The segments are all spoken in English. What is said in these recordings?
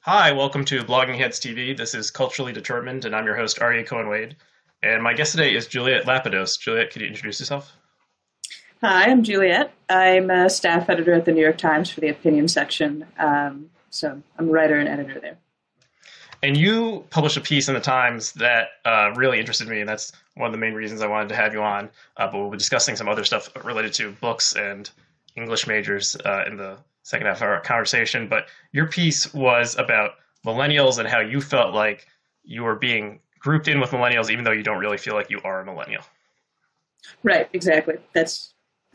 Hi, welcome to Blogging Heads TV. This is Culturally Determined, and I'm your host, Aryeh Cohen-Wade. And my guest today is Juliet Lapidos. Juliet, could you introduce yourself? Hi, I'm Juliet. I'm a staff editor at the New York Times for the opinion section. So I'm a writer and editor there. And you published a piece in the Times that really interested me, and that's one of the main reasons I wanted to have you on. But we'll be discussing some other stuff related to books and English majors in the second half of our conversation. But your piece was about millennials and how you felt like you were being grouped in with millennials, even though you don't really feel like you are a millennial. Right, exactly. That's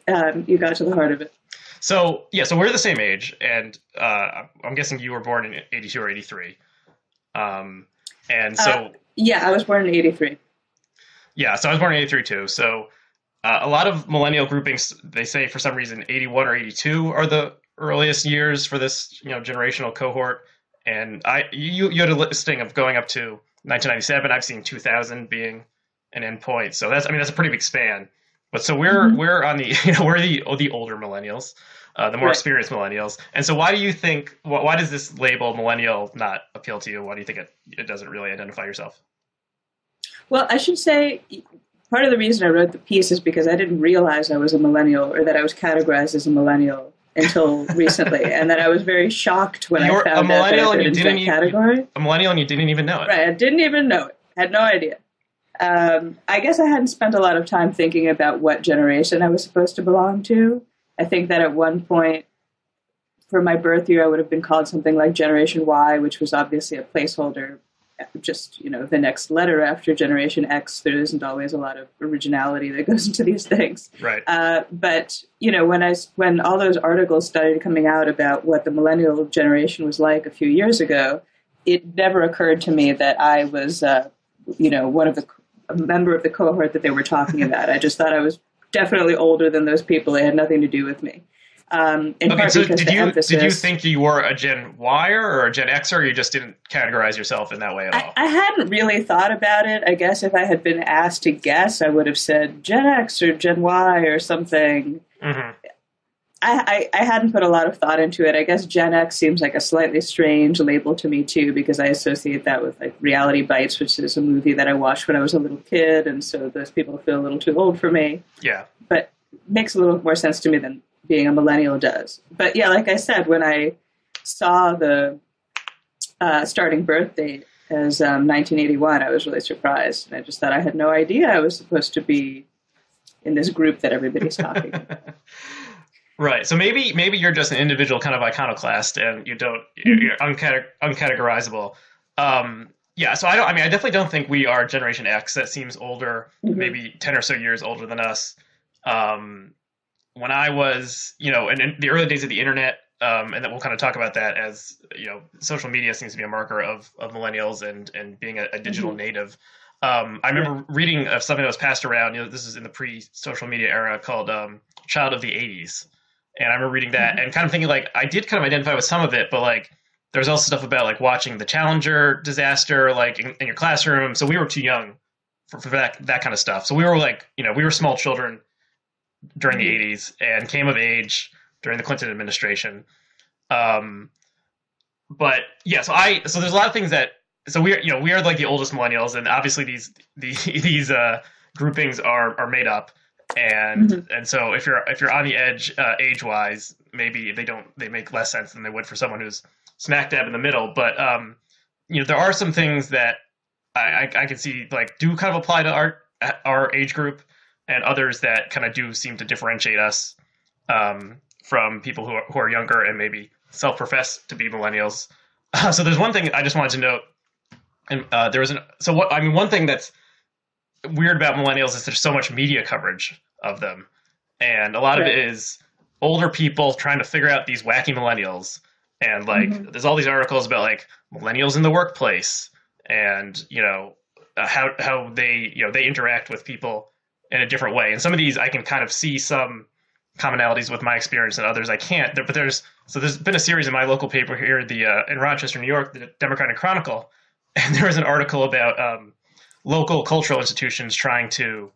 you got to the heart of it. So we're the same age, and I'm guessing you were born in '82 or '83. And so, Yeah, I was born in '83. yeah, so I was born in '83 too. So a lot of millennial groupings, they say for some reason '81 or '82 are the earliest years for this, generational cohort. And you had a listing of going up to 1997. I've seen 2000 being an endpoint. So that's a pretty big span. But so we're on the we're the older millennials, the more Right. experienced millennials. And so why do you think why does this label millennial not appeal to you? Why do you think it doesn't really identify yourself? Well, I should say part of the reason I wrote the piece is because I didn't realize I was a millennial or that I was categorized as a millennial until recently, and that I was very shocked when I You're a found out that millennial I and fit you into didn't that category. a millennial and you didn't even know it. Right, I didn't even know it. Had no idea. I guess I hadn't spent a lot of time thinking about what generation I was supposed to belong to. I think that at one point, for my birth year, I would have been called something like Generation Y, which was obviously a placeholder, just the next letter after Generation X. There isn't always a lot of originality that goes into these things. Right. But when all those articles started coming out about what the millennial generation was like a few years ago, it never occurred to me that I was, one of a member of the cohort that they were talking about. I just thought I was definitely older than those people. It had nothing to do with me. In Okay, part so because did you think you were a Gen Yer or a Gen Xer, or you just didn't categorize yourself in that way at all? I hadn't really thought about it. I guess if I had been asked to guess, I would have said Gen X or Gen Y or something. Hmm. I hadn't put a lot of thought into it. I guess Gen X seems like a slightly strange label to me too, because I associate that with like Reality Bites, which is a movie that I watched when I was a little kid, and so those people feel a little too old for me. Yeah. But it makes a little more sense to me than being a millennial does. But yeah, like I said, when I saw the starting birth date as 1981, I was really surprised, and I just thought I had no idea I was supposed to be in this group that everybody's talking about. Right. So maybe you're just an individual kind of iconoclast and you're uncategorizable. Yeah, so I definitely don't think we are Generation X. That seems older, Mm-hmm. maybe 10 or so years older than us. When I was, in the early days of the internet, and then we'll kind of talk about that as, social media seems to be a marker of millennials and being a digital Mm-hmm. native. I remember reading of something that was passed around, this is in the pre-social media era, called Child of the '80s. And I remember reading that and kind of thinking like I did kind of identify with some of it, but like there's also stuff about like watching the Challenger disaster like in your classroom. So we were too young for that kind of stuff. So we were like, we were small children during the '80s and came of age during the Clinton administration. But yeah, so there's a lot of things that so we are like the oldest millennials, and obviously these groupings are made up. And Mm-hmm. and so if you're on the edge age wise, maybe they make less sense than they would for someone who's smack dab in the middle. But there are some things that I can see like do kind of apply to our age group, and others that kind of do seem to differentiate us from people who are younger and maybe self-profess to be millennials. So there's one thing I just wanted to note, and there was one thing that's weird about millennials is there's so much media coverage of them, and a lot of it Right. is older people trying to figure out these wacky millennials, and like Mm-hmm. there's all these articles about like millennials in the workplace, and how they they interact with people in a different way. And some of these I can kind of see some commonalities with my experience, and others I can't. But there's been a series in my local paper here, in Rochester, New York, the Democratic Chronicle, and there was an article about local cultural institutions trying to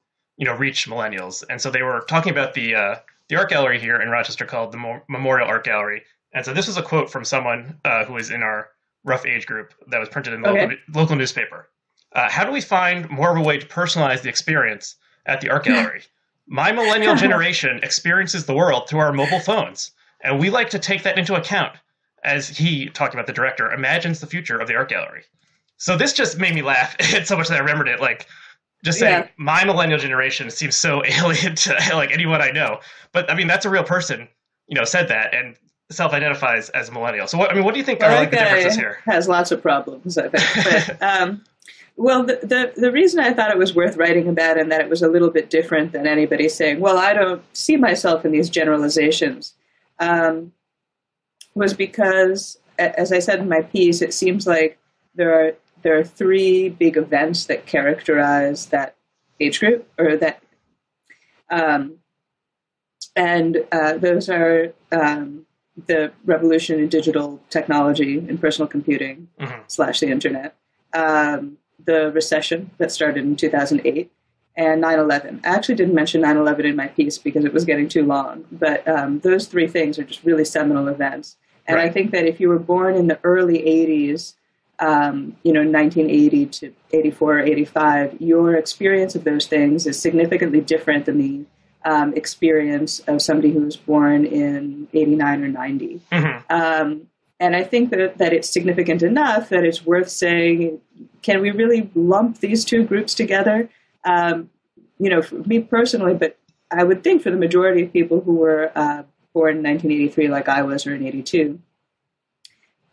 reach millennials. And so they were talking about the art gallery here in Rochester called the Memorial Art Gallery. And so this was a quote from someone who was in our rough age group that was printed in the Okay. local newspaper. How do we find more of a way to personalize the experience at the art gallery? My millennial generation experiences the world through our mobile phones, and we like to take that into account as he, talking about the director, imagines the future of the art gallery. So this just made me laugh so much that I remembered it. Like, just saying, Yeah. my millennial generation seems so alien to like anyone I know. But I mean, that's a real person, said that and self-identifies as a millennial. So what do you think Well, are that like the differences guy here? has lots of problems, I think. But well, the reason I thought it was worth writing about and that it was a little bit different than anybody saying, well, I don't see myself in these generalizations, was because, as I said in my piece, it seems like there are three big events that characterize that age group, or that, and those are the revolution in digital technology and personal computing Mm-hmm. / the internet, the recession that started in 2008, and 9/11. I actually didn't mention 9/11 in my piece because it was getting too long, but those three things are just really seminal events. And Right. I think that if you were born in the early 80s, 1980 to 84 or 85, your experience of those things is significantly different than the experience of somebody who was born in 89 or 90. Mm-hmm. And I think that it's significant enough that it's worth saying, can we really lump these two groups together? For me personally, but I would think for the majority of people who were born in 1983 like I was, or in 82,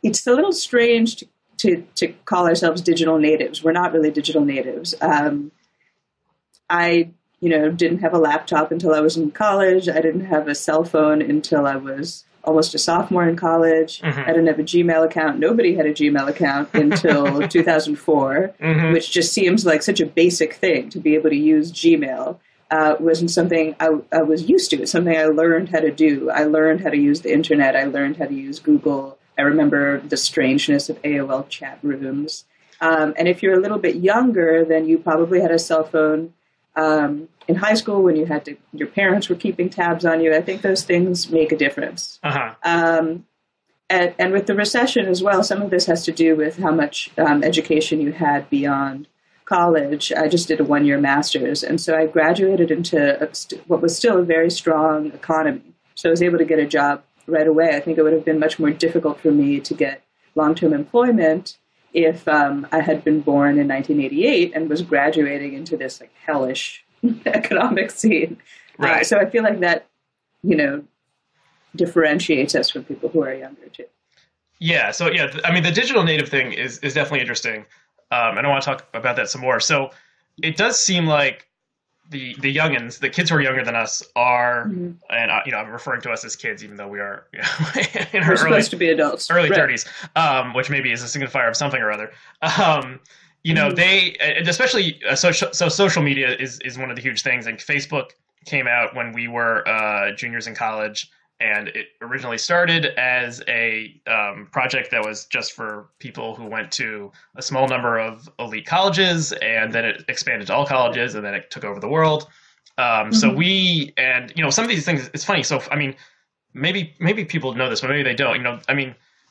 it's a little strange to call ourselves digital natives. We're not really digital natives. I didn't have a laptop until I was in college. I didn't have a cell phone until I was almost a sophomore in college. Mm-hmm. I didn't have a Gmail account. Nobody had a Gmail account until 2004, Mm-hmm. which just seems like such a basic thing to be able to use Gmail. Wasn't something I was used to. It's something I learned how to do. I learned how to use the internet. I learned how to use Google. I remember the strangeness of AOL chat rooms. And if you're a little bit younger, then you probably had a cell phone in high school when your parents were keeping tabs on you. I think those things make a difference. Uh-huh. And with the recession as well, some of this has to do with how much education you had beyond college. I just did a one-year master's, and so I graduated into what was still a very strong economy. So I was able to get a job right away. I think it would have been much more difficult for me to get long-term employment if I had been born in 1988 and was graduating into this like hellish economic scene. Right. So I feel like that, differentiates us from people who are younger too. Yeah. So yeah, I mean, the digital native thing is definitely interesting. And I want to talk about that some more. So it does seem like the youngins, the kids who are younger than us, are, Mm-hmm. and I'm referring to us as kids, even though we are in our We're supposed to be adults. early Right. 30s, which maybe is a signifier of something or other. Mm-hmm. They, and especially social media is one of the huge things. And Facebook came out when we were juniors in college. And it originally started as a project that was just for people who went to a small number of elite colleges, and then it expanded to all colleges, and then it took over the world. So some of these things, it's funny. So, I mean, maybe people know this, but maybe they don't.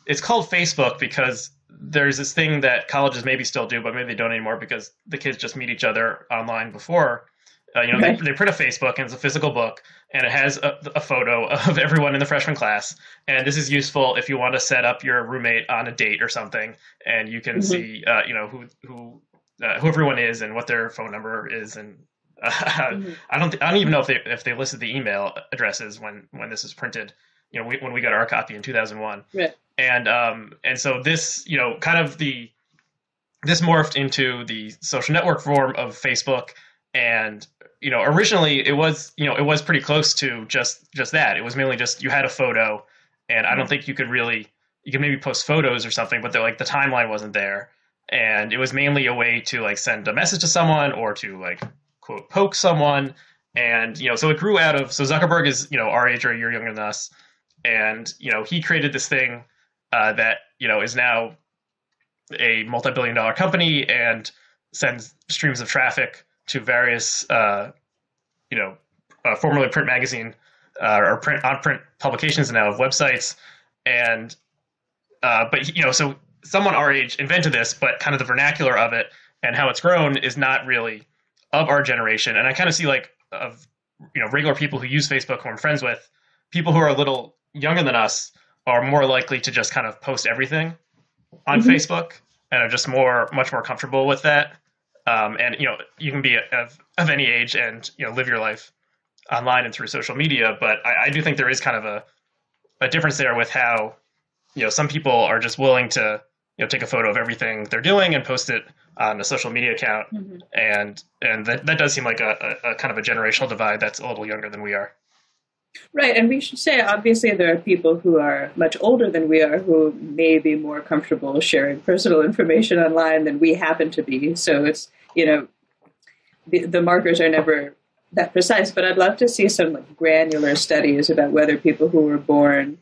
It's called Facebook because there's this thing that colleges maybe still do, but maybe they don't anymore because the kids just meet each other online before. Right. They print a Facebook, and it's a physical book, and it has a photo of everyone in the freshman class. And this is useful if you want to set up your roommate on a date or something, and you can see, who everyone is and what their phone number is. And I don't even know if they listed the email addresses when this is printed. When we got our copy in 2001. Right. And so this, kind of this morphed into the social network form of Facebook. And originally it was pretty close to just that. It was mainly just you had a photo, and I don't think you could maybe post photos or something, but the timeline wasn't there. And it was mainly a way to like send a message to someone or to like quote poke someone. And so it grew out of, so Zuckerberg is our age or a year younger than us, and he created this thing that is now a multi-billion-dollar company and sends streams of traffic to various, formerly print magazine or print publications now of websites, and but someone our age invented this, but kind of the vernacular of it and how it's grown is not really of our generation. And I kind of see like of regular people who use Facebook who I'm friends with, people who are a little younger than us are more likely to just kind of post everything on Facebook and are just much more comfortable with that. And you can be of any age and live your life online and through social media, but I do think there is kind of a difference there with how some people are just willing to take a photo of everything they're doing and post it on a social media account, and that does seem like a kind of a generational divide that's a little younger than we are. Right, and we should say, obviously, there are people who are much older than we are who may be more comfortable sharing personal information online than we happen to be. So it's, the markers are never that precise, but I'd love to see some like granular studies about whether people who were born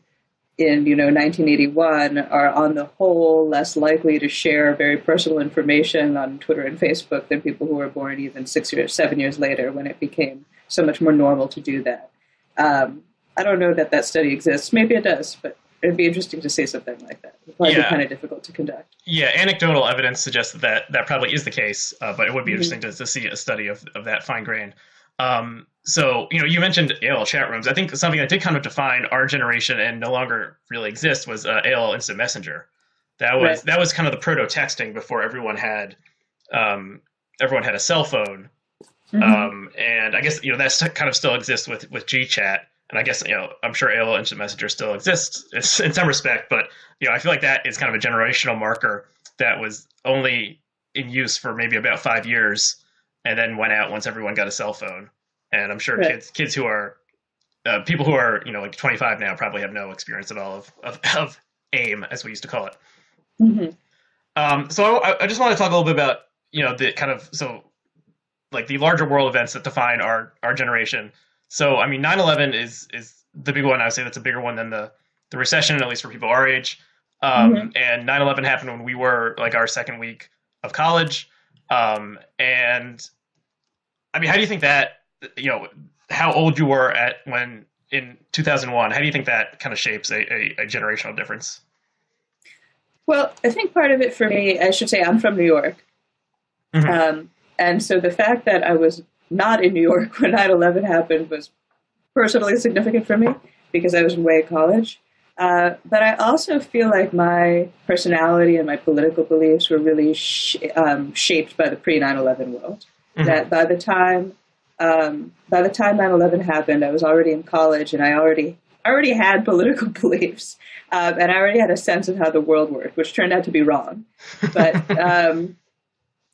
in 1981 are on the whole less likely to share very personal information on Twitter and Facebook than people who were born even 7 years later, when it became so much more normal to do that. I don't know that study exists. Maybe it does, but it'd be interesting to see something like that. It'd probably be kind of difficult to conduct. Yeah, anecdotal evidence suggests that probably is the case, but it would be interesting to see a study of that fine grain. So, you mentioned AOL chat rooms. I think something that did kind of define our generation and no longer really exists was AOL Instant Messenger. That was kind of the proto-texting before everyone had a cell phone. And I guess, that kind of still exists with GChat. And I guess, I'm sure AOL Instant Messenger still exists in some respect, but, I feel like that is kind of a generational marker that was only in use for maybe about 5 years and then went out once everyone got a cell phone. And I'm sure kids who are, people who are, like 25 now probably have no experience at all of AIM, as we used to call it. So I just want to talk a little bit about, the kind of, so like the larger world events that define our generation. So, I mean, 9/11 is the big one. I would say that's a bigger one than the recession, at least for people our age. And 9/11 happened when we were like our second week of college. And I mean, how do you think that, how old you were when in 2001, how do you think that kind of shapes a generational difference? Well, I think part of it for me, I should say I'm from New York. And so the fact that I was not in New York when 9/11 happened was personally significant for me because I was in Wade College. But I also feel like my personality and my political beliefs were really shaped by the pre-9/11 world. That by the time 9/11 happened, I was already in college and I already had political beliefs, and I already had a sense of how the world worked, which turned out to be wrong. But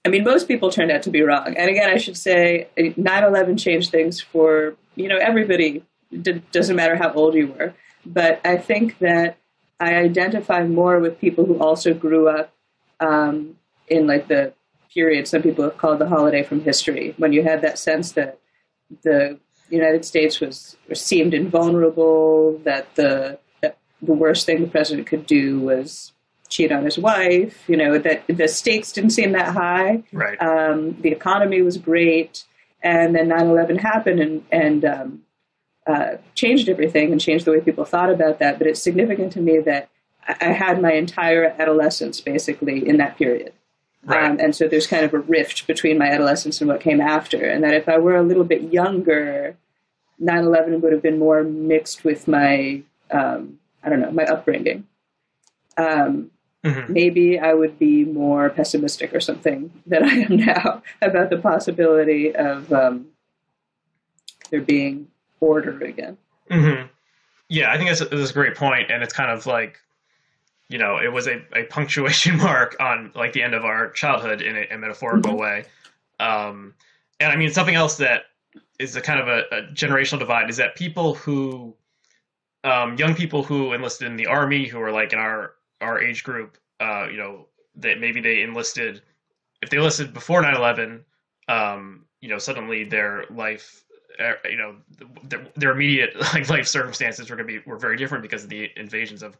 I mean, most people turned out to be wrong. And again, I should say 9/11 changed things for, everybody. It doesn't matter how old you were. But I think that I identify more with people who also grew up in like the period some people have called the holiday from history, when you had that sense that the United States seemed invulnerable, that the worst thing the president could do was cheat on his wife, that the stakes didn't seem that high. Right. The economy was great. And then 9/11 happened and changed everything and changed the way people thought about that. But it's significant to me that I had my entire adolescence basically in that period. Right. And so there's kind of a rift between my adolescence and what came after. And that if I were a little bit younger, 9/11 would have been more mixed with my, my upbringing. Maybe I would be more pessimistic or something than I am now about the possibility of there being order again. Yeah, I think that's a great point, and it's kind of like, it was a punctuation mark on like the end of our childhood in a metaphorical way. And I mean, something else that is a kind of a generational divide is that people who, young people who enlisted in the Army, who are like in our age group, that maybe they enlisted, if they enlisted before 9/11, suddenly their life, their immediate like life circumstances were very different because of the invasions of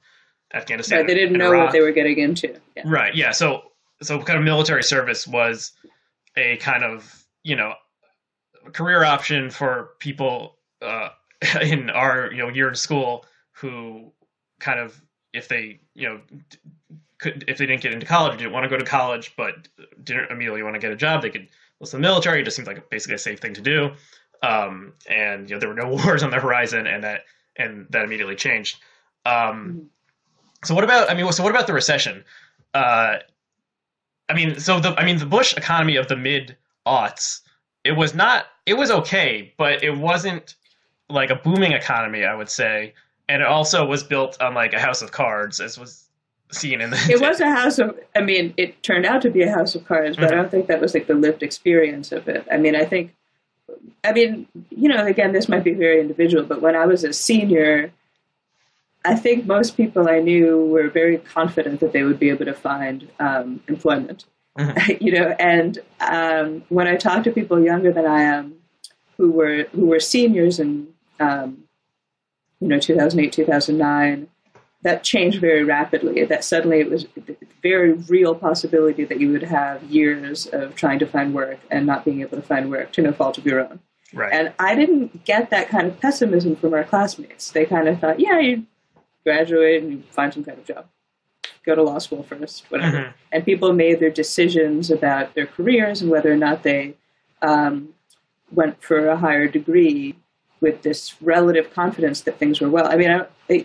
Afghanistan. Right, they didn't know Iraq. what they were getting into. Yeah. Right. Yeah. So kind of military service was a kind of, career option for people in our, year in school who kind of, if they, if they didn't get into college, didn't want to go to college, but didn't immediately want to get a job, they could listen to the military. It just seemed like basically a safe thing to do. And there were no wars on the horizon, and that immediately changed. So what about the recession? The Bush economy of the mid-aughts, it was okay, but it wasn't like a booming economy, I would say. And it also was built on like a house of cards, as was seen in the... It was a house of... it turned out to be a house of cards, but I don't think that was like the lived experience of it. Again, this might be very individual, but when I was a senior, I think most people I knew were very confident that they would be able to find employment. And when I talk to people younger than I am, who were seniors in 2008, 2009, that changed very rapidly. That suddenly it was a very real possibility that you would have years of trying to find work and not being able to find work to no fault of your own. Right. And I didn't get that kind of pessimism from our classmates. They kind of thought, yeah, you graduate and you find some kind of job. Go to law school first, whatever. Mm-hmm. And people made their decisions about their careers and whether or not they went for a higher degree with this relative confidence that things were well.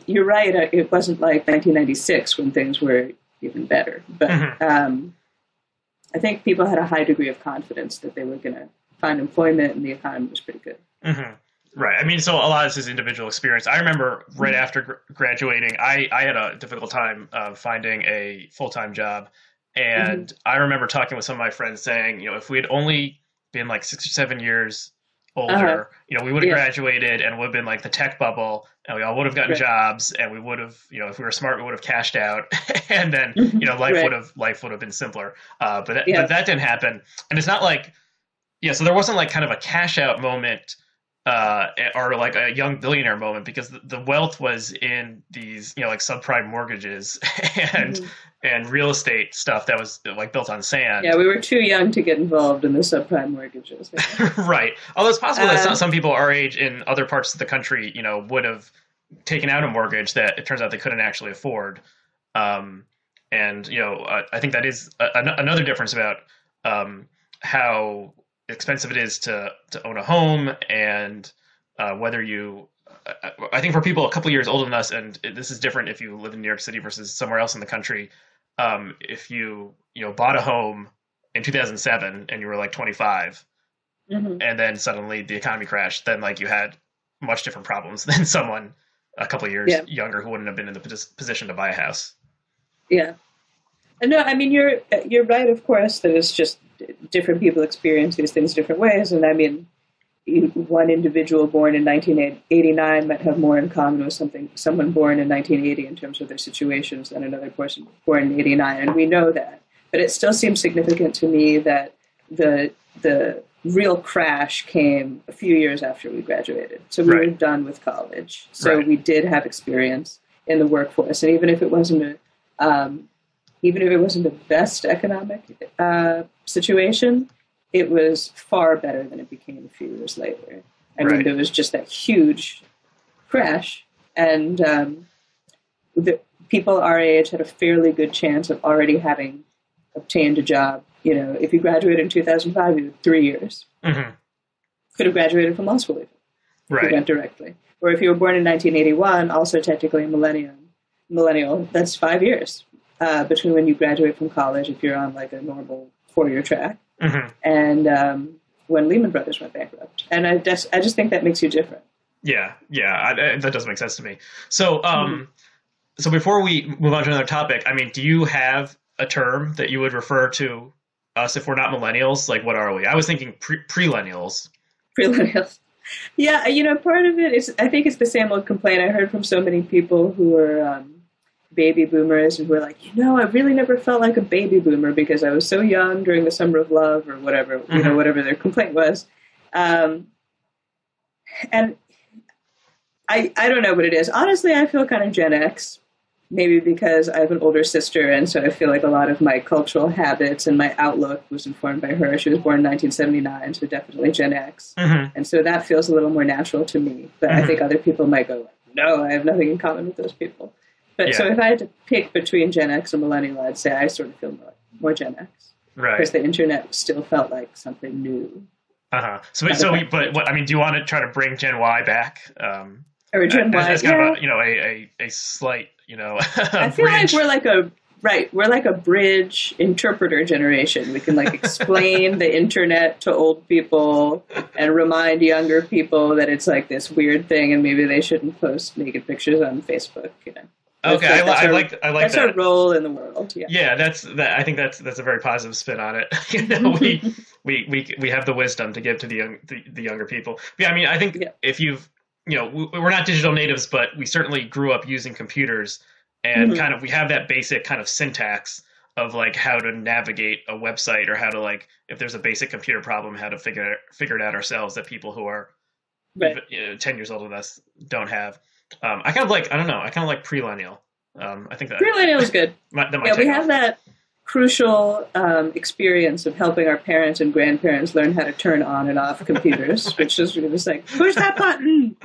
You're right. It wasn't like 1996 when things were even better. But I think people had a high degree of confidence that they were going to find employment and the economy was pretty good. Mm-hmm. Right. So a lot of this is individual experience. I remember right after graduating, I had a difficult time finding a full-time job. And I remember talking with some of my friends saying, if we had only been like 6 or 7 years older, we would have graduated and would have been like the tech bubble, and we all would have gotten jobs, and we would have, if we were smart, we would have cashed out, and then life would have been simpler. But that didn't happen, and it's not like so there wasn't like kind of a cash out moment or like a young billionaire moment, because the wealth was in these like subprime mortgages and real estate stuff that was like built on sand. Yeah, we were too young to get involved in the subprime mortgages. Right. Although it's possible that some people our age in other parts of the country, would have taken out a mortgage that it turns out they couldn't actually afford. I think that is another difference about how expensive it is to own a home, and whether you... I think for people a couple years older than us, and this is different if you live in New York City versus somewhere else in the country, if you bought a home in 2007 and you were like 25, and then suddenly the economy crashed, then like you had much different problems than someone a couple of years younger who wouldn't have been in the position to buy a house. Yeah. No, you're right, of course, that it's just different people experience these things different ways. And one individual born in 1989 might have more in common with someone born in 1980 in terms of their situations than another person born in 89. And we know that. But it still seems significant to me that the real crash came a few years after we graduated. So we were done with college. So we did have experience in the workforce. And even if it wasn't the best economic situation, it was far better than it became a few years later. There was just that huge crash, and the people our age had a fairly good chance of already having obtained a job. If you graduated in 2005, you had 3 years. Mm-hmm. Could have graduated from law school if you went directly. Or if you were born in 1981, also technically a millennial, that's 5 years between when you graduate from college, if you're on like a normal 4-year track, and when Lehman Brothers went bankrupt. And I just think that makes you different. Yeah, that does make sense to me. So, so before we move on to another topic, do you have a term that you would refer to us if we're not millennials? Like, what are we? I was thinking pre-lennials. Pre-lennials. Yeah, part of it is, I think it's the same old complaint I heard from so many people who are baby boomers and who are like, I really never felt like a baby boomer because I was so young during the summer of love or whatever, whatever their complaint was. And I don't know what it is. Honestly, I feel kind of Gen X, maybe because I have an older sister, and so I feel like a lot of my cultural habits and my outlook was informed by her. She was born in 1979, so definitely Gen X. And so that feels a little more natural to me. But I think other people might go, no, I have nothing in common with those people. But so if I had to pick between Gen X and Millennial, I'd say I sort of feel more Gen X. Right. Because the internet still felt like something new. But what I mean, do you want to try to bring Gen Y back? Or Gen Y, as kind of a slight, I feel like we're like a bridge interpreter generation. We can like explain the internet to old people and remind younger people that it's like this weird thing, and maybe they shouldn't post naked pictures on Facebook. Okay, I like that. That's our role in the world. Yeah, I think that's a very positive spin on it. We have the wisdom to give to the younger people. Yeah, I mean, I think if you've we're not digital natives, but we certainly grew up using computers, and kind of we have that basic kind of syntax of like how to navigate a website, or how to like if there's a basic computer problem, how to figure it out ourselves that people who are 10 years older than us don't have. I kind of like pre-lennial. I think that pre-lennial is good. We have that crucial experience of helping our parents and grandparents learn how to turn on and off computers, which is just like, push that button.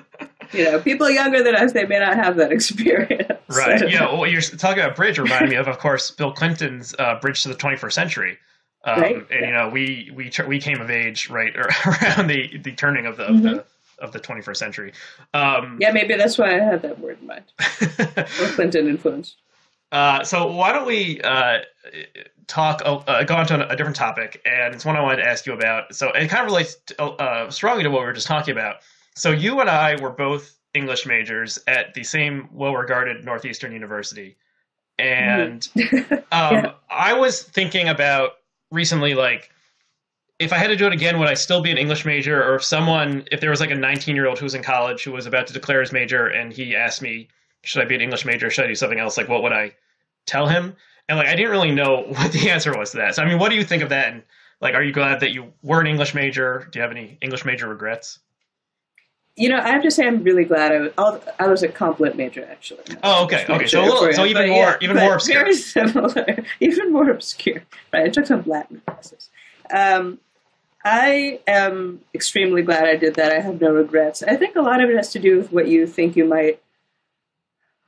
People younger than us, they may not have that experience. Right. Yeah. Well, you're talking about bridge reminded me of course, Bill Clinton's bridge to the 21st century. Right. And we came of age right around the turning of the 21st century. Maybe that's why I had that word in mind. Or Clinton influenced. So why don't we go on to a different topic, and it's one I wanted to ask you about. So it kind of relates strongly to what we were just talking about. So you and I were both English majors at the same well-regarded Northeastern University, and I was thinking about recently, like, if I had to do it again, would I still be an English major? Or if there was like a 19-year-old who was in college who was about to declare his major and he asked me, should I be an English major? Should I do something else? Like, what would I tell him? And like, I didn't really know what the answer was to that. So, I mean, what do you think of that? And like, are you glad that you were an English major? Do you have any English major regrets? I have to say I'm really glad I was a comp lit major, actually. Oh, okay. So even more obscure. Very similar, even more obscure. Right, I took some Latin classes. I am extremely glad I did that. I have no regrets. I think a lot of it has to do with what you think you might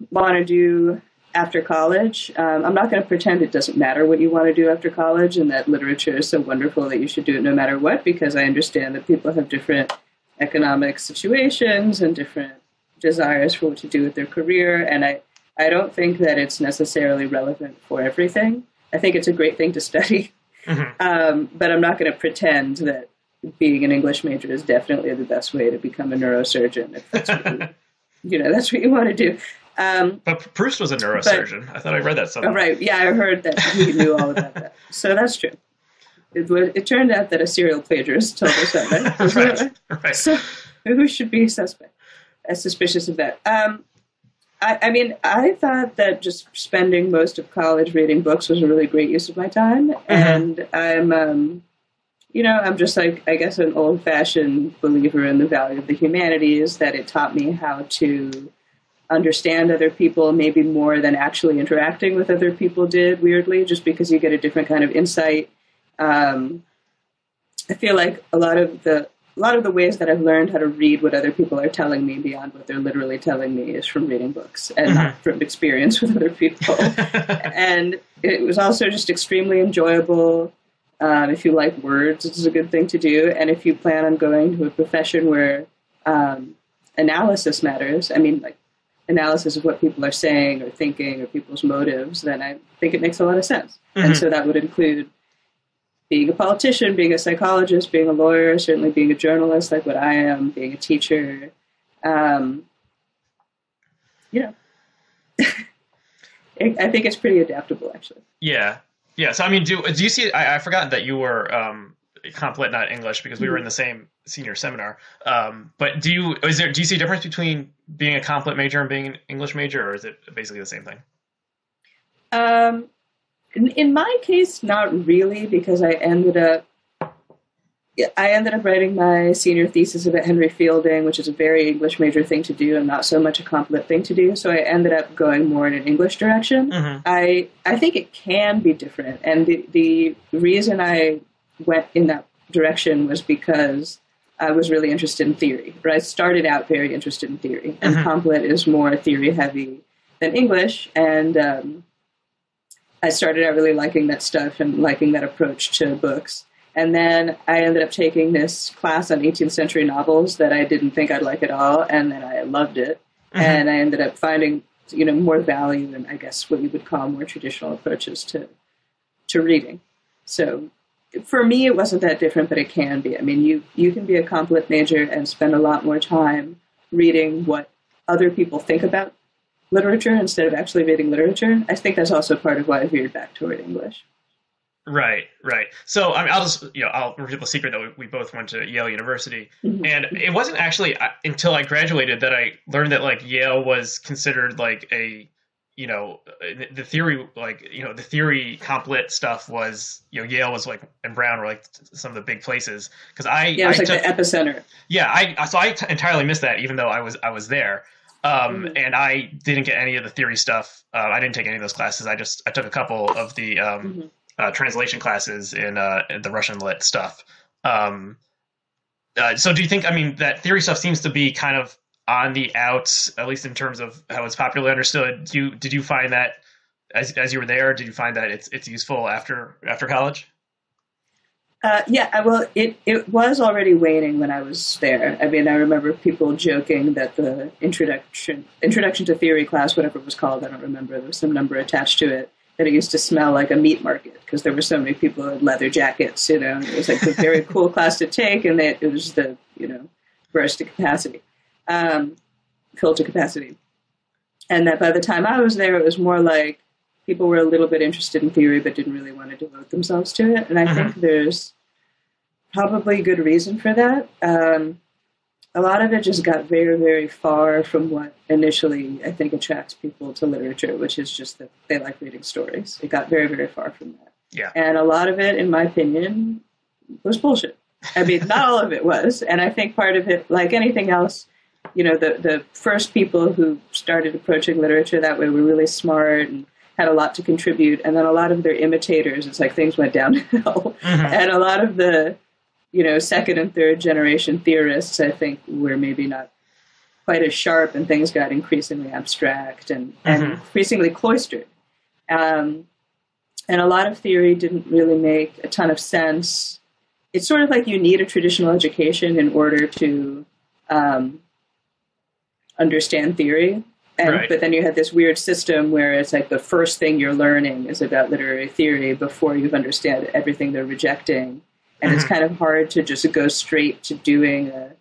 want to do after college. I'm not going to pretend it doesn't matter what you want to do after college and that literature is so wonderful that you should do it no matter what, because I understand that people have different economic situations and different desires for what to do with their career. And I don't think that it's necessarily relevant for everything. I think it's a great thing to study. Mm-hmm. But I'm not going to pretend that being an English major is definitely the best way to become a neurosurgeon. If that's what that's what you want to do. But Proust was a neurosurgeon. I thought I read that somewhere. Oh, right. Yeah, I heard that he knew all about that. So that's true. It turned out that a serial plagiarist told us that, right? So who should be suspicious of that? I mean, I thought that just spending most of college reading books was a really great use of my time. Mm-hmm. And I'm just like, I guess, an old-fashioned believer in the value of the humanities, that it taught me how to understand other people maybe more than actually interacting with other people did, weirdly, just because you get a different kind of insight. I feel like a lot of the ways that I've learned how to read what other people are telling me beyond what they're literally telling me is from reading books and mm-hmm. not from experience with other people. And it was also just extremely enjoyable. If you like words, it's a good thing to do. And if you plan on going to a profession where analysis matters, I mean, like analysis of what people are saying or thinking or people's motives, then I think it makes a lot of sense. Mm-hmm. And so that would include being a politician, being a psychologist, being a lawyer, certainly being a journalist like what I am, being a teacher. I think it's pretty adaptable, actually. Yeah. Yeah. So, I mean, do you see, I forgot that you were comp lit, not English, because we were in the same senior seminar. But do you see a difference between being a comp lit major and being an English major, or is it basically the same thing? In my case, not really, because I ended up writing my senior thesis about Henry Fielding, which is a very English major thing to do and not so much a comp lit thing to do. So I ended up going more in an English direction. Mm-hmm. I think it can be different. And the reason I went in that direction was because I was really interested in theory. But I started out very interested in theory. And mm-hmm. comp lit is more theory heavy than English, and I started out really liking that stuff and liking that approach to books. And then I ended up taking this class on 18th century novels that I didn't think I'd like at all, and then I loved it. Mm-hmm. And I ended up finding, more value in, I guess, what you would call more traditional approaches to reading. So for me, it wasn't that different, but it can be. I mean, you can be a comp lit major and spend a lot more time reading what other people think about literature instead of actually reading literature. I think that's also part of why I veered back toward English. Right. So, I mean, I'll reveal the secret that we both went to Yale University, mm-hmm. and it wasn't actually until I graduated that I learned that like Yale was considered like a, the theory, like, the theory comp lit stuff was, Yale was like, and Brown were like some of the big places. Cause it was like the epicenter. Yeah. I entirely missed that even though I was there. Mm-hmm. And I didn't get any of the theory stuff. I didn't take any of those classes. I took a couple of the, mm-hmm. Translation classes in the Russian lit stuff. So do you think, I mean, that theory stuff seems to be kind of on the outs, at least in terms of how it's popularly understood? Did you find that as you were there, did you find that it's useful after college? Well, it was already waning when I was there. I mean, I remember people joking that the introduction to theory class, whatever it was called, I don't remember, there was some number attached to it, that it used to smell like a meat market because there were so many people in leather jackets, and it was like a very cool class to take, and it was the, burst to capacity, filled to capacity. And that by the time I was there, it was more like people were a little bit interested in theory but didn't really want to devote themselves to it. And I think there's probably good reason for that. A lot of it just got very, very far from what initially I think attracts people to literature, which is just that they like reading stories. It got very, very far from that. Yeah. And a lot of it, in my opinion, was bullshit. I mean, not all of it was. And I think part of it, like anything else, the first people who started approaching literature that way were really smart and had a lot to contribute. And then a lot of their imitators, it's like things went downhill. Mm-hmm. And a lot of the second and third generation theorists, I think, were maybe not quite as sharp, and things got increasingly abstract and increasingly cloistered. And a lot of theory didn't really make a ton of sense. It's sort of like you need a traditional education in order to understand theory. Right. But then you have this weird system where it's like the first thing you're learning is about literary theory before you've understood everything they're rejecting. And it's kind of hard to just go straight to doing a,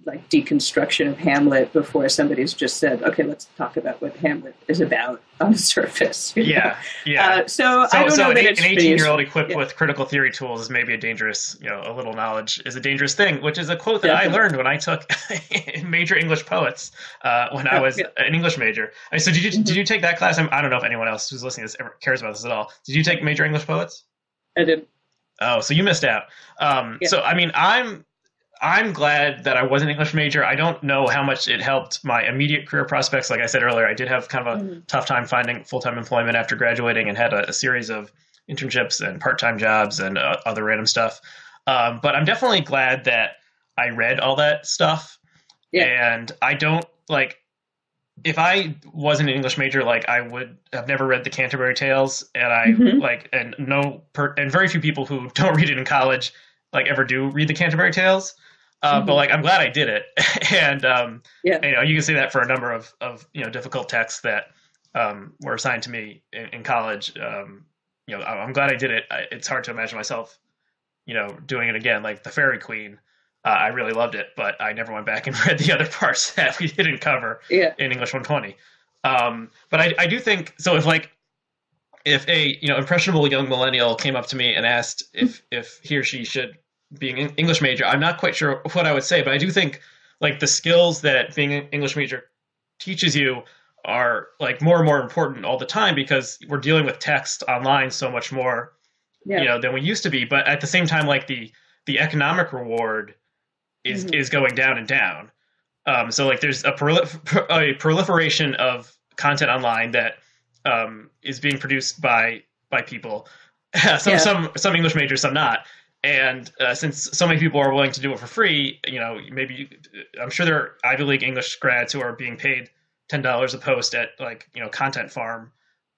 like deconstruction of Hamlet before somebody's just said, okay, let's talk about what Hamlet is about on the surface. Yeah. So I don't know that an 18-year-old equipped with critical theory tools is maybe a dangerous, a little knowledge is a dangerous thing, which is a quote that Definitely. I learned when I took major English poets when I was an English major. I mean, so did you take that class? I don't know if anyone else who's listening to this ever cares about this at all. Did you take major English poets? I didn't. Oh, so you missed out. So, I mean, I'm glad that I was an English major. I don't know how much it helped my immediate career prospects. Like I said earlier, I did have kind of a tough time finding full-time employment after graduating and had a series of internships and part-time jobs and other random stuff. But I'm definitely glad that I read all that stuff. Yeah. And I don't, like, if I wasn't an English major, like, I would have never read the Canterbury Tales, and and very few people who don't read it in college, like, ever do read the Canterbury Tales. But like, I'm glad I did it. And, you can say that for a number of difficult texts that were assigned to me in college. I'm glad I did it. It's hard to imagine myself, doing it again, like the Fairy Queen. I really loved it, but I never went back and read the other parts that we didn't cover in English 120. But I do think, so if a impressionable young millennial came up to me and asked if he or she should be an English major, I'm not quite sure what I would say, but I do think like the skills that being an English major teaches you are like more and more important all the time, because we're dealing with text online so much more than we used to be. But at the same time, like the economic reward is going down and down. So like there's a proliferation of content online that is being produced by people. Some English majors, some not. And since so many people are willing to do it for free, maybe I'm sure there are Ivy League English grads who are being paid $10 a post at like, content farm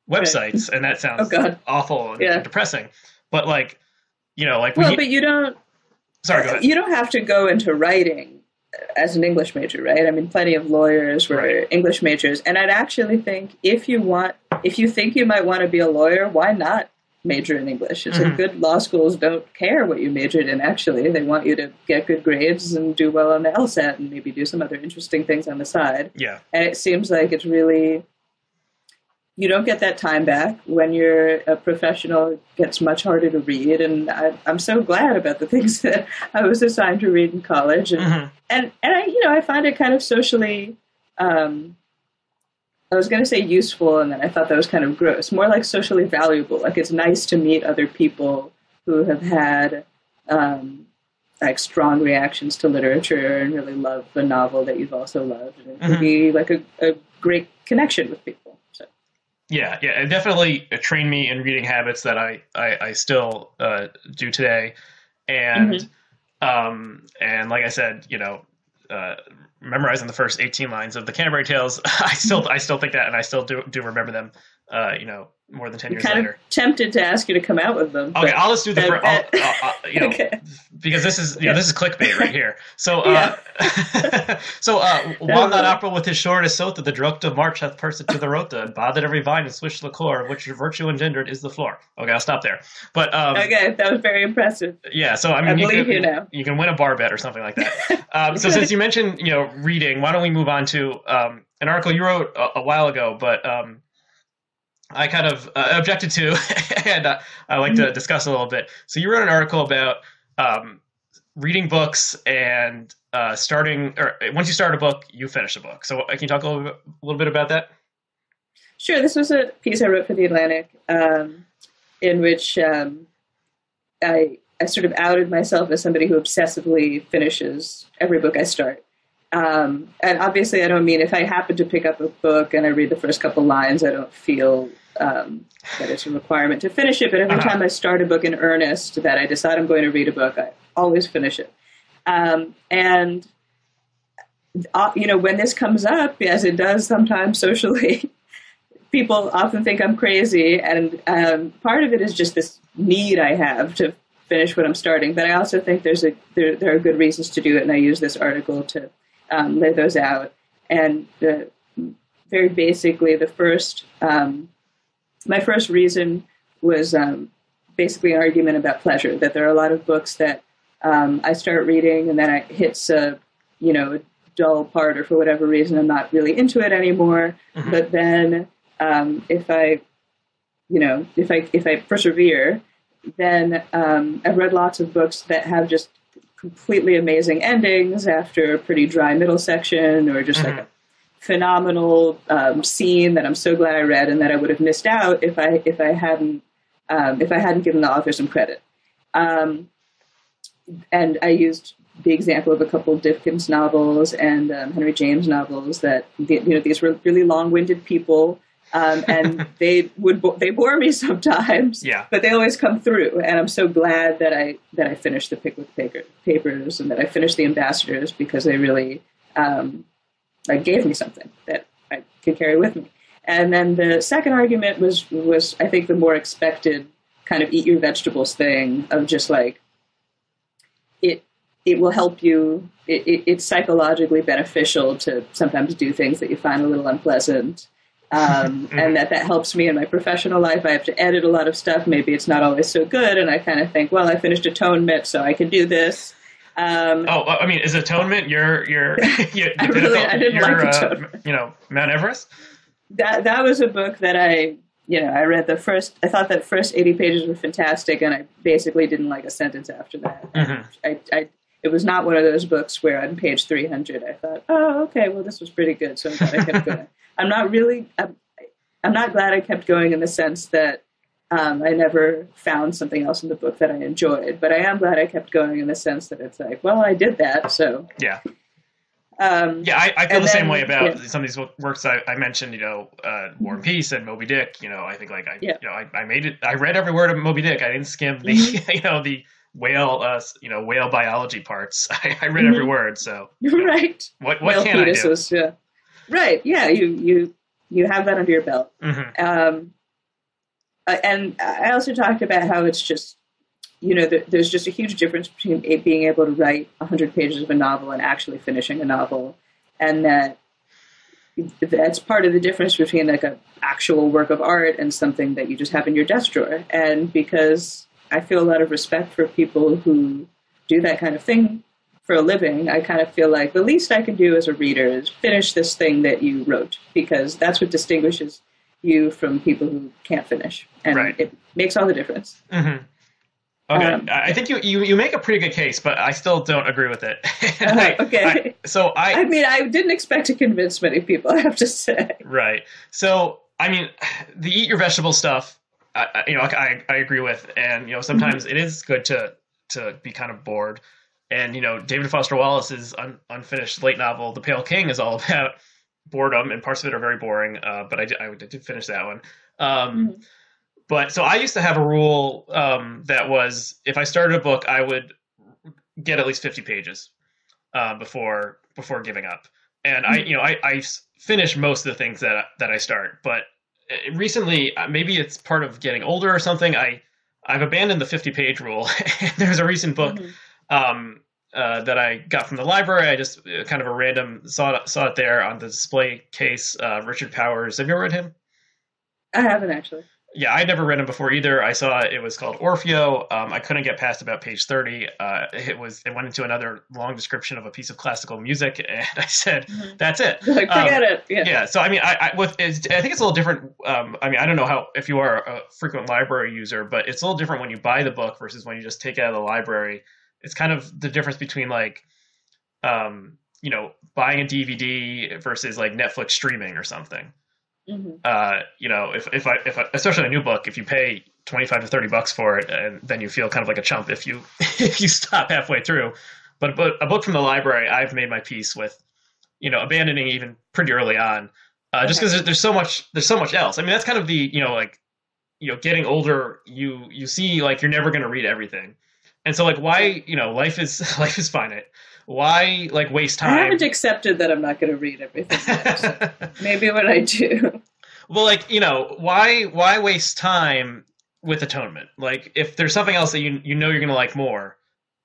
Right. websites, and that Oh sounds God. awful and Yeah. depressing. But like, like Well, but you don't. Sorry, go ahead. You don't have to go into writing as an English major, right? I mean, plenty of lawyers were Right. English majors, and I'd actually think if you think you might want to be a lawyer, why not major in English? It's Mhm. a good law schools don't care what you majored in. Actually, they want you to get good grades and do well on the LSAT, and maybe do some other interesting things on the side. Yeah. And it seems like it's really, you don't get that time back. When you're a professional, it gets much harder to read, and I'm so glad about the things that I was assigned to read in college, and Mhm. and I find it kind of socially. I was going to say useful, and then I thought that was kind of gross. More like socially valuable. Like it's nice to meet other people who have had like strong reactions to literature and really love the novel that you've also loved, and it can be like a great connection with people. So. Yeah, it definitely trained me in reading habits that I still do today, and and like I said, memorizing the first 18 lines of the Canterbury Tales, I still think that, and I still do remember them, more than 10 years kind later. of tempted to ask you to come out with them. Okay, I'll just do the okay. because this is this is clickbait right here. So while that opera with his sword is sotha, the druct of March hath pursed to the rota, and bothered every vine and swished the core, which your virtue engendered is the floor. Okay, I'll stop there. But okay, that was very impressive. Yeah, so I mean, you now. You can win a bar bet or something like that. So since you mentioned reading, why don't we move on to an article you wrote a while ago, but I kind of objected to, and I like to discuss a little bit. So you wrote an article about reading books and starting, or once you start a book, you finish a book. So can you talk a little bit about that? Sure. This was a piece I wrote for The Atlantic, in which I sort of outed myself as somebody who obsessively finishes every book I start. And obviously, I don't mean if I happen to pick up a book and I read the first couple lines, I don't feel that it's a requirement to finish it. But every time I start a book in earnest, that I decide I'm going to read a book, I always finish it. And when this comes up, as it does sometimes socially, people often think I'm crazy. And part of it is just this need I have to finish what I'm starting. But I also think there are good reasons to do it. And I use this article to lay those out. And very basically, my first reason was basically an argument about pleasure, that there are a lot of books that I start reading and then it hits a dull part, or for whatever reason I'm not really into it anymore. But then if I persevere, then I've read lots of books that have just completely amazing endings after a pretty dry middle section, or just like a phenomenal scene that I'm so glad I read and that I would have missed out if I hadn't given the author some credit. And I used the example of a couple of Dickens novels and Henry James novels that these were really long-winded people, and they bore me sometimes. Yeah. But they always come through, and I'm so glad that I finished the Pickwick Papers and that I finished the Ambassadors, because they really gave me something that I could carry with me. And then the second argument was I think the more expected kind of eat your vegetables thing of just like it will help you. It's psychologically beneficial to sometimes do things that you find a little unpleasant. And that helps me in my professional life. I have to edit a lot of stuff. Maybe it's not always so good. And I kind of think, well, I finished Atonement, so I can do this. I mean, is Atonement your I didn't like Atonement. Mount Everest? That was a book that I read I thought that first 80 pages were fantastic, and I basically didn't like a sentence after that. It was not one of those books where on page 300 I thought, oh, okay, well, this was pretty good, so I'm glad I kept going. I'm not glad I kept going in the sense that I never found something else in the book that I enjoyed, but I am glad I kept going in the sense that it's like, well, I did that, so. Yeah. I feel the same way about some of these works I mentioned, War and Peace and Moby Dick. I think I made it. I read every word of Moby Dick. I didn't skim the, the whale biology parts. I read every word. So right. What can I do? Right. Yeah. You have that under your belt. And I also talked about how it's just, there's just a huge difference between being able to write 100 pages of a novel and actually finishing a novel. And that's part of the difference between like an actual work of art and something that you just have in your desk drawer. And because I feel a lot of respect for people who do that kind of thing for a living, I kind of feel like the least I can do as a reader is finish this thing that you wrote, because that's what distinguishes you from people who can't finish. And it makes all the difference. Okay, I think you make a pretty good case, but I still don't agree with it. Okay. I mean, I didn't expect to convince many people, I have to say. Right. So, I mean, the eat your vegetables stuff, I agree with. And, sometimes it is good to be kind of bored. And, David Foster Wallace's unfinished late novel, The Pale King, is all about boredom, and parts of it are very boring. But I did finish that one. But so I used to have a rule that was, if I started a book, I would get at least 50 pages before giving up. And I finish most of the things that I start. But recently, maybe it's part of getting older or something, I've abandoned the 50-page rule. There's a recent book that I got from the library. I just kind of a random saw it there on the display case. Richard Powers. Have you ever read him? I haven't, actually. Yeah, I'd never read him before either. I saw it was called Orfeo. I couldn't get past about page 30. It went into another long description of a piece of classical music, and I said, "That's it. Like, forget it." Yeah. So I mean, I think it's a little different. I mean, I don't know if you are a frequent library user, but it's a little different when you buy the book versus when you just take it out of the library. It's kind of the difference between like, buying a DVD versus like Netflix streaming or something. If especially a new book, if you pay $25 to $30 for it, and then you feel kind of like a chump if you stop halfway through. But a book from the library, I've made my peace with, abandoning even pretty early on, just because there's so much else. I mean, that's kind of the getting older. You see like you're never going to read everything, and so like why life is finite. Why like waste time? I haven't accepted that I'm not going to read everything. So maybe when I do. Well, like, why waste time with Atonement? Like, if there's something else that you're going to like more,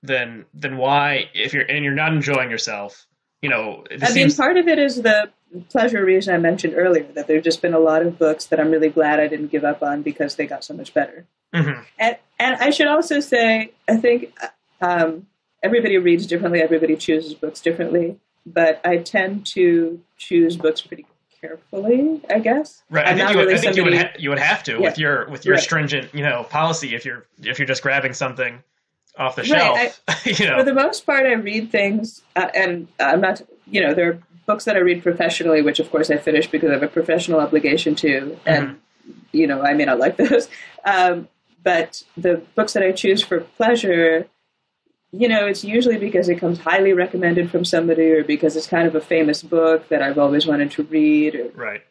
then why, if you're not enjoying yourself, part of it is the pleasure reason I mentioned earlier, that there've just been a lot of books that I'm really glad I didn't give up on because they got so much better. And I should also say, I think everybody reads differently, everybody chooses books differently, but I tend to choose books pretty carefully, I guess. Right. I think you would have to with your stringent, policy if you're just grabbing something off the shelf. For the most part, I read things, and I'm not, there are books that I read professionally, which of course I finish because I have a professional obligation to, and I may not like those. But the books that I choose for pleasure, it's usually because it comes highly recommended from somebody, or because it's kind of a famous book that I've always wanted to read. Right.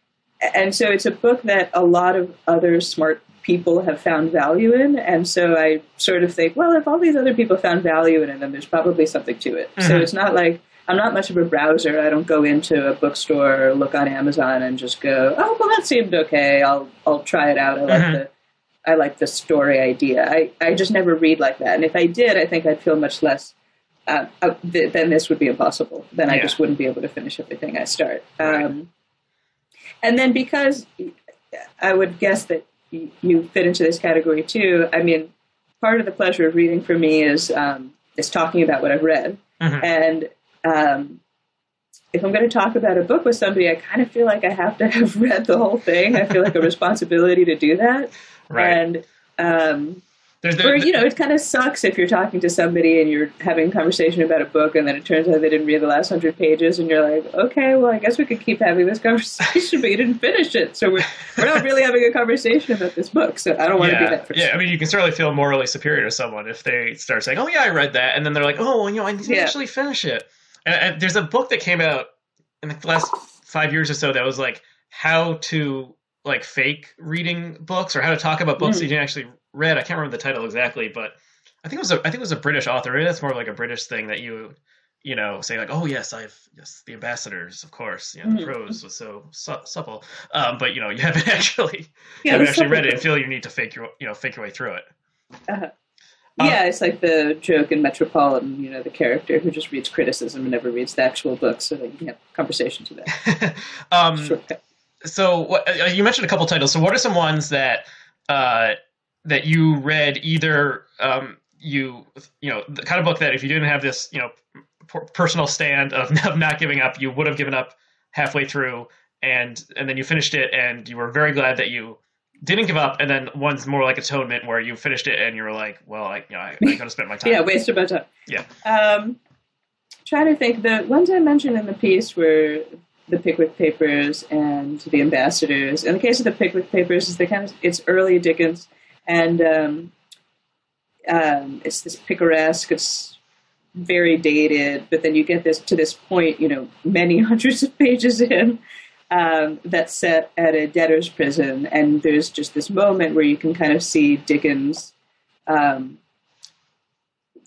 And so it's a book that a lot of other smart people have found value in. And so I sort of think, well, if all these other people found value in it, then there's probably something to it. So it's not like, I'm not much of a browser. I don't go into a bookstore or look on Amazon and just go, oh, well, that seemed okay. I'll try it out. I like the story idea. I just never read like that. And if I did, I think I'd feel much less, then this would be impossible. Then I just wouldn't be able to finish everything I start. Right. And then because I would guess that you fit into this category too, I mean, part of the pleasure of reading for me is talking about what I've read. And if I'm going to talk about a book with somebody, I kind of feel like I have to have read the whole thing. I feel like a responsibility to do that. Right. And it kind of sucks if you're talking to somebody and you're having a conversation about a book, and then it turns out they didn't read the last 100 pages, and you're like, okay, well, I guess we could keep having this conversation, but you didn't finish it, so we're not really having a conversation about this book. So I don't want to do that. I mean, you can certainly feel morally superior to someone if they start saying, "Oh yeah, I read that," and then they're like, "Oh, I didn't actually finish it." And there's a book that came out in the last 5 years or so that was like how to like fake reading books, or how to talk about books that you didn't actually read. I can't remember the title exactly, but I think it was a British author. Maybe that's more like a British thing, that you say like, oh yes, yes, the ambassadors, of course, the Mhm. prose was so supple, but you haven't actually Yeah, the read subtle it and feel you need to fake your way through it. uh Um, Yeah, it's like the joke in Metropolitan, the character who just reads criticism and never reads the actual book, so that you can have conversations about it. um, Shortcut. so you mentioned a couple titles. So what are some ones uh, that you read either the kind of book that if you didn't have this personal stand of not giving up, you would have given up halfway through, and then you finished it and you were very glad that you didn't give up, and then one's more like Atonement where you finished it and you were like, well, I could have spent my time. Yeah, wasted my time. Yeah. Trying to think, the ones I mentioned in the piece were the Pickwick Papers and the Ambassadors. In the case of the Pickwick Papers, it's early Dickens, and it's this picaresque. It's very dated, but then you get to this point, many hundreds of pages in, that's set at a debtor's prison, and there's just this moment where you can kind of see Dickens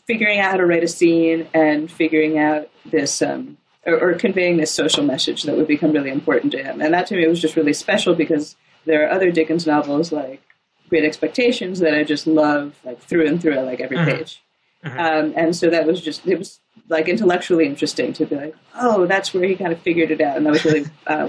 figuring out how to write a scene and figuring out this, or conveying this social message that would become really important to him. And that to me was just really special because there are other Dickens novels like Great Expectations that I just love, like through and through. I like every page. And so it was like intellectually interesting to be like, oh, that's where he kind of figured it out. And that was really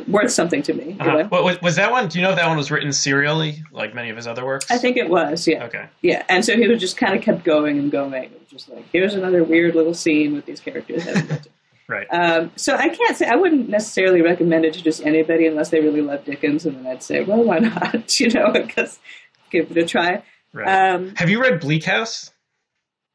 worth something to me. What was that one? Do you know if that one was written serially, like many of his other works? I think it was, yeah. Okay. Yeah, and so he was just kind of kept going and going. It was just like, here's another weird little scene with these characters. Right. So I can't say, I wouldn't necessarily recommend it to just anybody unless they really love Dickens, and then I'd say, well, why not? Because give it a try. Right. Have you read Bleak House?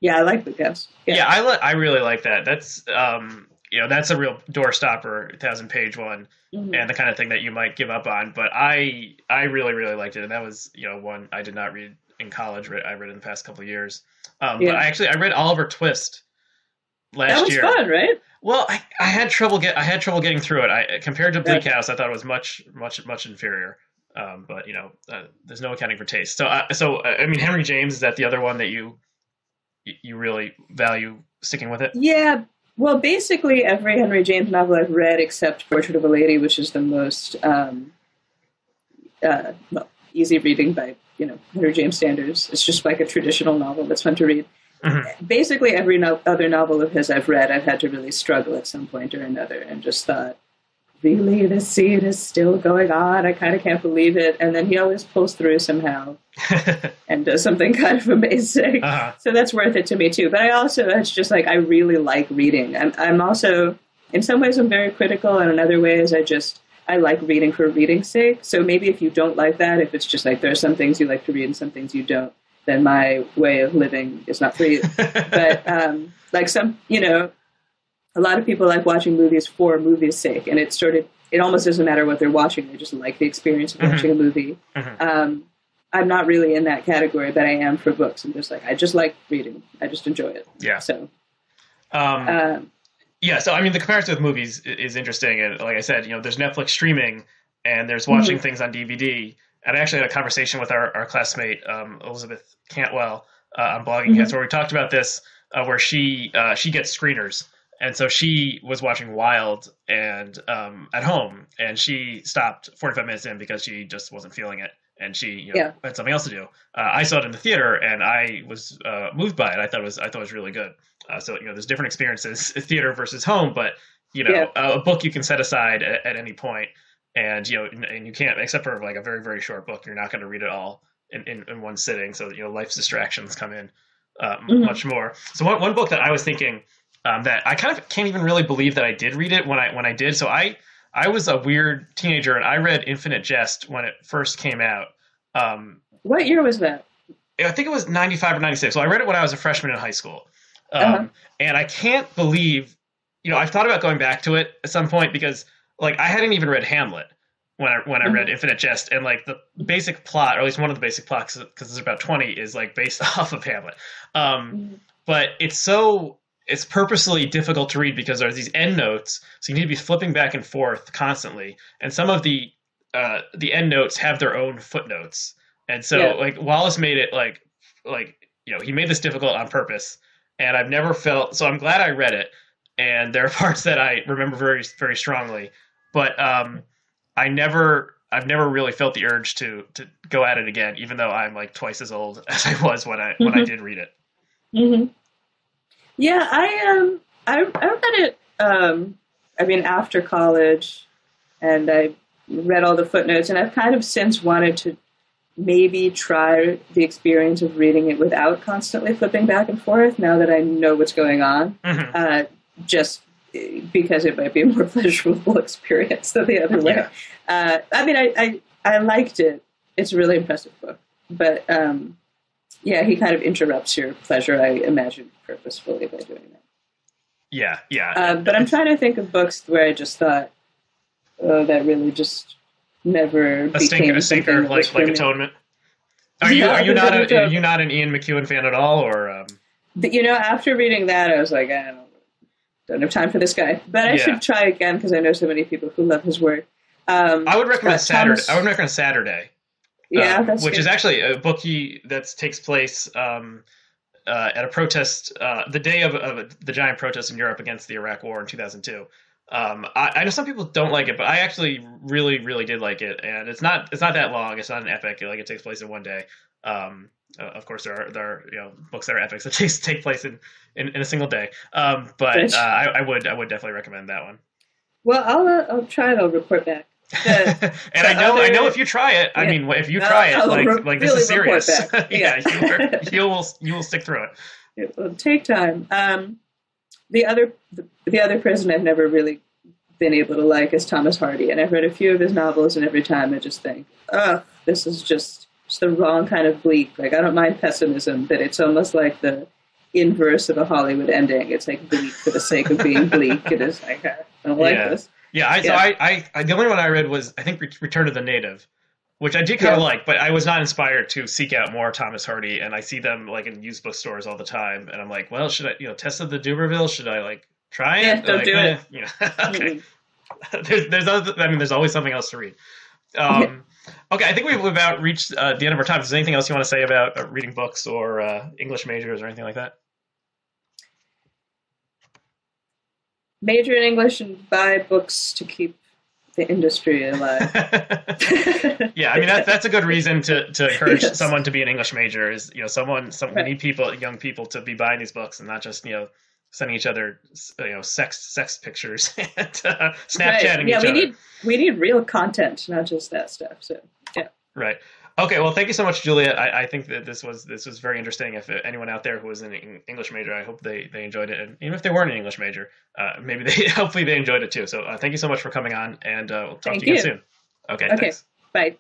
Yeah, I like Bleak House. Yeah, I really like that. That's that's a real doorstopper, 1,000-page one, and the kind of thing that you might give up on. But I really really liked it, and that was one I did not read in college. I read in the past couple of years. But I read Oliver Twist last year. That was fun, right? Well, I had trouble getting through it. Compared to Bleak House, I thought it was much inferior. But there's no accounting for taste. So I mean, Henry James, is that the other one that you really value sticking with it? Yeah. Well, basically every Henry James novel I've read except Portrait of a Lady, which is the most easy reading by Henry James standards. It's just like a traditional novel that's fun to read. Basically every other novel of his I've read, I've had to really struggle at some point or another and just thought, really, this scene is still going on. I kind of can't believe it. And then he always pulls through somehow and does something kind of amazing. So that's worth it to me too. But it's just like, I really like reading. I'm also, in some ways I'm very critical, and in other ways I like reading for reading's sake. So maybe if you don't like that, if it's just like there are some things you like to read and some things you don't, then my way of living is not for you. But like a lot of people like watching movies for movies' sake, and it almost doesn't matter what they're watching. They just like the experience of watching a movie. I'm not really in that category, but I am for books. I'm just like, I just like reading. I just enjoy it. Yeah. So, so I mean, the comparison with movies is interesting, and like I said, there's Netflix streaming, and there's watching things on DVD. And I actually had a conversation with our classmate Elizabeth Cantwell on Blogging Heads, where we talked about this, where she gets screeners. And so she was watching Wild and at home, and she stopped 45 minutes in because she just wasn't feeling it, and she had something else to do. I saw it in the theater, and I was moved by it. I thought it was really good. So there's different experiences, theater versus home, but a book you can set aside at any point, and and you can't, except for like a very very short book, you're not going to read it all in one sitting. So life's distractions come in much more. So one book that I was thinking. That I kind of can't even really believe that I did read it when I did. So I was a weird teenager, and I read Infinite Jest when it first came out. What year was that? I think it was 95 or 96. So I read it when I was a freshman in high school. And I can't believe, I've thought about going back to it at some point because like I hadn't even read Hamlet when I read Infinite Jest, and like the basic plot, or at least one of the basic plots, because there's about 20, is like based off of Hamlet. But it's purposely difficult to read because there's these endnotes, so you need to be flipping back and forth constantly. And some of the endnotes have their own footnotes, and so like Wallace made it like he made this difficult on purpose. And I've never felt so. I'm glad I read it, and there are parts that I remember very very strongly. But I've never really felt the urge to go at it again, even though I'm like twice as old as I was when I Hmm. did read it. Hmm. Yeah, I read it. I mean, after college, and I read all the footnotes, and I've kind of since wanted to maybe try the experience of reading it without constantly flipping back and forth. Now that I know what's going on, Hmm. just because it might be a more pleasurable experience than the other way. Yeah, I mean, I liked it. It's a really impressive book, but yeah, he kind of interrupts your pleasure, I imagine, purposefully by doing that. yeah, yeah. But I'm trying to think of books where I just thought, oh, that really just never became A something stinker that was for like me. Atonement. Yeah, Are you not an Ian McEwan fan at all, or but, after reading that, I was like, don't have time for this guy. But I yeah? should try again because I know so many people who love his work. I would recommend Saturday. I Thomas, would recommend Saturday, yeah, that's which is good. actually a book that takes place at a protest, the day of the giant protest in Europe against the Iraq War in 2002. I know some people don't like it, but I actually really, really did like it, and it's not that long. It's not an epic. Like it takes place in one day. Of course, there are books that are epics that take place in a single day. But But, I would definitely recommend that one. well, I'll try it. I'll report back. The And the I know other, if you try it, I yeah, mean, if you try it, like this really is report serious. back. Yeah, Yeah. you will stick through it. It will take time. The other person I've never really been able to like is Thomas Hardy, and I've read a few of his novels, and every time I just think, oh, this is just the wrong kind of bleak. Like I don't mind pessimism, but it's almost like the inverse of a Hollywood ending. It's like bleak for the sake of being bleak. It is like I don't like Yeah, this. yeah. Yeah, The only one I read was I think Return of the Native, which I did kind of yeah, like, but I was not inspired to seek out more Thomas Hardy. And I see them like in used bookstores all the time, and I'm like, well, should I, Test of the Duberville? Should I like try yeah. it? Don't Like, do it. okay. Mm-mm. I mean, there's always something else to read. Yeah. Okay, I think we've about reached the end of our time. Is there anything else you want to say about reading books or English majors or anything like that? Major in English and buy books to keep the industry alive. Yeah, I mean that's a good reason to encourage Yes. someone to be an English major. Is we Right. need young people to be buying these books and not just sending each other sex pictures and Right. Snapchatting Yeah, each other. we need real content, not just that stuff. So yeah. Right. Okay. Well, thank you so much, Juliet. I think that this was very interesting. If anyone out there who was an English major, I hope they enjoyed it. And even if they weren't an English major, maybe they hopefully they enjoyed it too. So thank you so much for coming on, and we'll talk to Thank you again you. soon. Okay. Okay. Thanks. Bye.